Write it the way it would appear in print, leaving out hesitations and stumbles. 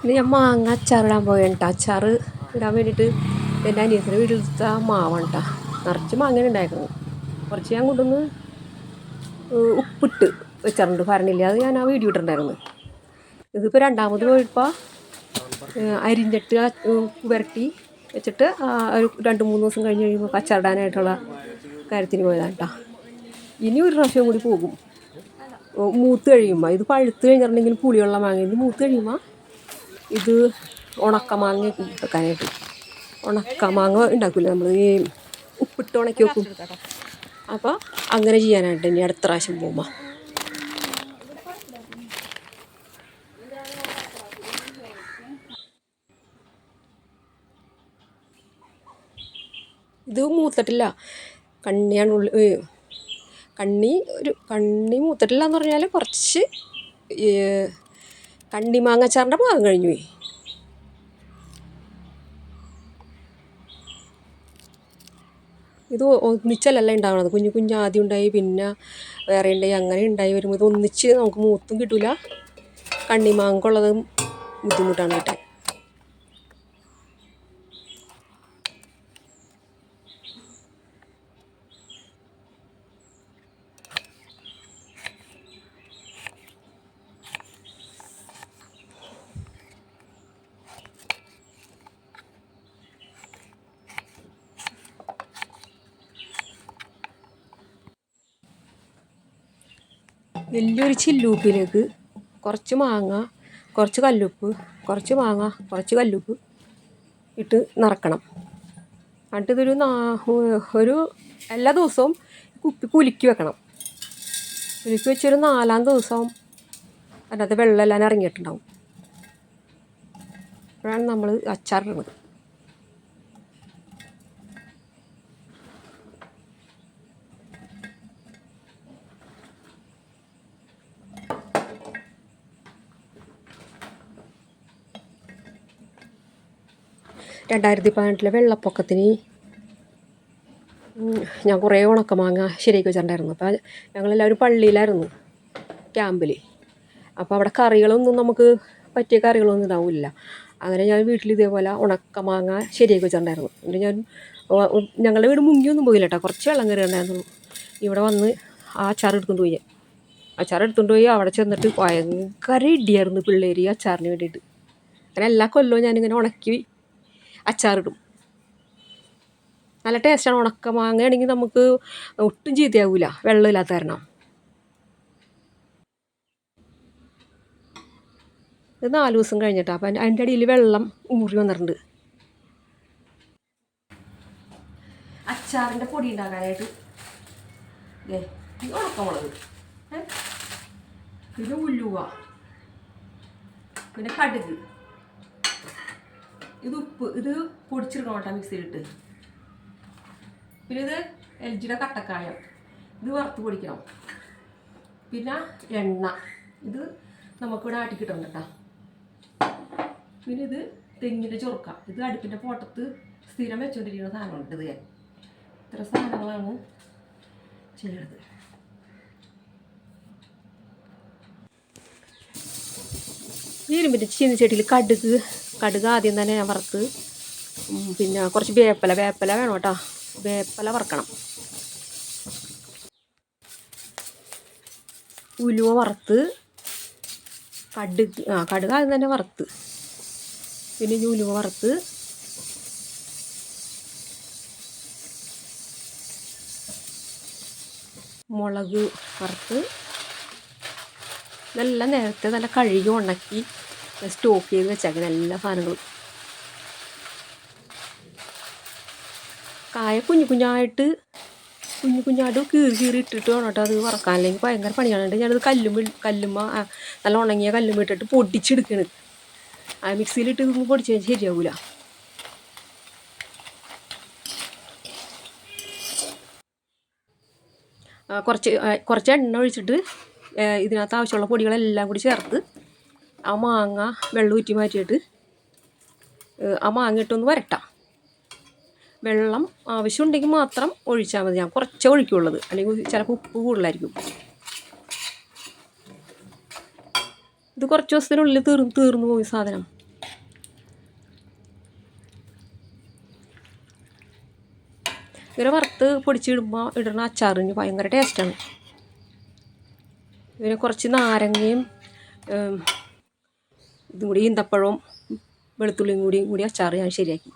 ഇത് ഞാൻ മാങ്ങ അച്ചാറിടാൻ പോയട്ടാ. അച്ചാർ ഇടാൻ വേണ്ടിയിട്ട് എൻ്റെ അനിയത്തിൻ്റെ വീട്ടിലത്തെ മാവാണ് കേട്ടോ. നിറച്ച് മാങ്ങ ഉണ്ടായിരുന്നു. കുറച്ച് ഞാൻ കൊണ്ടുവന്ന് ഉപ്പിട്ട് വെച്ചിട്ടുണ്ട്. ഭരണില്ല, അത് ഞാൻ ആ വീഡിയോ ഇട്ടിട്ടുണ്ടായിരുന്നു. ഇതിപ്പോൾ രണ്ടാമത് പോയപ്പോൾ അരിഞ്ഞിട്ട് പുരട്ടി വെച്ചിട്ട് ഒരു 2-3 ദിവസം കഴിഞ്ഞ് കഴിയുമ്പോൾ അച്ചാറിടാനായിട്ടുള്ള കാര്യത്തിന് പോയതാണ് കേട്ടോ. ഇനി ഒരു പ്രാവശ്യം കൂടി പോകും മൂത്ത് കഴിയുമ്പോൾ. ഇത് പഴുത്ത് കഴിഞ്ഞിട്ടുണ്ടെങ്കിൽ പുളിയുള്ള മാങ്ങ. ഇത് മൂത്ത് കഴിയുമ്പോൾ ഇത് ഉണക്കമാങ്ങ വെക്കാനായിട്ട്. ഉണക്കമാങ്ങ ഉണ്ടാക്കില്ല നമ്മൾ, ഈ ഉപ്പിട്ട് ഉണക്കി വെക്കും. അപ്പോൾ അങ്ങനെ ചെയ്യാനായിട്ട് ഇനി അടുത്ത പ്രാവശ്യം പോകുമ്പോൾ. ഇത് മൂത്തിട്ടില്ല, കണ്ണിയാണ് കണ്ണി മൂത്തിട്ടില്ല എന്ന് പറഞ്ഞാൽ കുറച്ച് കണ്ണി മാങ്ങച്ചാറിൻ്റെ ഭാഗം കഴിഞ്ഞു പോയി. ഇത് ഒന്നിച്ചല്ല ഉണ്ടാവണത്, കുഞ്ഞു കുഞ്ഞു ആദ്യം ഉണ്ടായി, പിന്നെ വേറെ ഉണ്ടായി, അങ്ങനെ ഉണ്ടായി വരുമ്പോൾ ഇത് ഒന്നിച്ച് നമുക്ക് മൂത്തും കിട്ടില്ല. കണ്ണിമാങ്ങുള്ളതും ബുദ്ധിമുട്ടാണ് കിട്ടാൻ. വലിയൊരു ചില്ലുപ്പിലേക്ക് കുറച്ച് മാങ്ങ, കുറച്ച് കല്ലുപ്പ്, കുറച്ച് മാങ്ങ, കുറച്ച് കല്ലുപ്പ് ഇട്ട് നിറക്കണം. എന്നിട്ട് ഇതൊരു ഒരു എല്ലാ ദിവസവും കുപ്പി കുലുക്കി വെക്കണം. കുലുക്കി വെച്ചൊരു 4-ാം ദിവസം അതിനകത്ത് വെള്ളമെല്ലാം ഇറങ്ങിയിട്ടുണ്ടാവും. അപ്പോഴാണ് നമ്മൾ അച്ചാറിടുന്നത്. (2018) വെള്ളപ്പൊക്കത്തിന് ഞാൻ കുറേ ഉണക്കമാങ്ങ ശരിയാക്കി വെച്ചിട്ടുണ്ടായിരുന്നു. അപ്പോൾ ഞങ്ങളെല്ലാവരും പള്ളിയിലായിരുന്നു, ക്യാമ്പിൽ. അപ്പോൾ അവിടെ കറികളൊന്നും നമുക്ക് പറ്റിയ കറികളൊന്നും ഉണ്ടാവില്ല. അങ്ങനെ ഞാൻ വീട്ടിൽ ഇതേപോലെ ഉണക്കമാങ്ങ ശരിയാക്കി വെച്ചിട്ടുണ്ടായിരുന്നു. എന്നിട്ട് ഞങ്ങളുടെ വീട് മുങ്ങിയൊന്നും പോയില്ല കേട്ടോ, കുറച്ച് വെള്ളം കയറി ഉണ്ടായിരുന്നുള്ളൂ. ഇവിടെ വന്ന് ആ അച്ചാർ എടുത്തുകൊണ്ട് പോയി അവിടെ ചെന്നിട്ട് ഭയങ്കര ഇടിയായിരുന്നു പിള്ളേർ ഈ അച്ചാറിന് വേണ്ടിയിട്ട്. അങ്ങനെ എല്ലാ കൊല്ലവും ഞാനിങ്ങനെ ഉണക്കി അച്ചാറിടും. നല്ല ടേസ്റ്റാണ്. ഉണക്ക മാങ്ങയാണെങ്കിൽ നമുക്ക് ഒട്ടും ചീത്തയാവില്ല, വെള്ളമില്ലാത്ത കാരണം. ഇത് 4 ദിവസം കഴിഞ്ഞിട്ടാണ്. അപ്പം അതിൻ്റെ അടിയിൽ വെള്ളം ഊറി വന്നിട്ടുണ്ട്. അച്ചാറിൻ്റെ പൊടി ഉണ്ടാക്കാനായിട്ട് ഇത് ഉണക്കമുളക്, ഇത് ഉലുവ, പിന്നെ കടുക്, ഇത് ഉപ്പ്, ഇത് പൊടിച്ചെടുക്കണം കേട്ടോ മിക്സിയിലിട്ട്. പിന്നെ ഇത് എൽജിയുടെ കട്ടക്കായം, ഇത് വറുത്ത് പൊടിക്കണം. പിന്നെ എണ്ണ, ഇത് നമുക്കിവിടെ ആട്ടി കിട്ടണം കേട്ടോ. പിന്നെ ഇത് തെങ്ങിൻ്റെ ചൊറുക്ക, ഇത് അടുപ്പിൻ്റെ പോട്ടത്ത് സ്ഥിരം വെച്ചുകൊണ്ടിരിക്കുന്ന സാധനമുണ്ട്. ഇത് ഇത്ര സാധനങ്ങളാണ് ചെയ്യണത്. ഇരുമ്പിൻ്റെ ചീനിച്ചട്ടിയിൽ കടുക് ആദ്യം തന്നെ ഞാൻ വറുത്ത്, പിന്നെ കുറച്ച് വേപ്പല വേണം കേട്ടോ, വേപ്പല വറുക്കണം. ഉലുവ വറുത്ത്, കടുക് ആദ്യം തന്നെ വറുത്ത്, പിന്നെ ഈ ഉലുവ വറുത്ത്, മുളക് വറുത്ത്, ഇതെല്ലാം നേരത്തെ നല്ല കഴുകി ഉണക്കി സ്റ്റോക്ക് ചെയ്ത് വെച്ചേക്കണം എല്ലാ സാധനങ്ങളും. കായ കുഞ്ഞായിട്ട് കീറി ഇട്ടിട്ട് വേണം കേട്ടോ അത് വറക്കാൻ, അല്ലെങ്കിൽ ഭയങ്കര പണിയാണ്. ഞാനത് കല്ലുമ്മ നല്ല ഉണങ്ങിയ കല്ലുമ്മ ഇട്ടിട്ട് പൊടിച്ചെടുക്കണ്. ആ മിക്സിയിലിട്ട് ഇതൊന്നും പൊടിച്ചാൽ ശരിയാവില്ല. കുറച്ച് എണ്ണ ഒഴിച്ചിട്ട് ഇതിനകത്ത് ആവശ്യമുള്ള പൊടികളെല്ലാം കൂടി ചേർത്ത് ആ മാങ്ങ വെള്ളം ഊറ്റി മാറ്റിയിട്ട് ആ മാങ്ങ ഇട്ടൊന്ന് വരട്ടാം. വെള്ളം ആവശ്യമുണ്ടെങ്കിൽ മാത്രം ഒഴിച്ചാൽ മതി. ഞാൻ കുറച്ചേ ഒഴിക്കുള്ളത്, അല്ലെങ്കിൽ ചിലപ്പോൾ ഉപ്പ് കൂടുതലായിരിക്കും. ഇത് കുറച്ച് ദിവസത്തിനുള്ളിൽ തീർന്നു പോയി സാധനം. ഇങ്ങനെ വറുത്ത് പൊടിച്ചിടുമ്പോൾ ഇടുന്ന അച്ചാറിന് ഭയങ്കര ടേസ്റ്റാണ്. പിന്നെ കുറച്ച് നാരങ്ങയും ഇതും കൂടി ഈന്തപ്പഴവും വെളുത്തുള്ളിയും കൂടി അച്ചാർ ഞാൻ ശരിയാക്കി.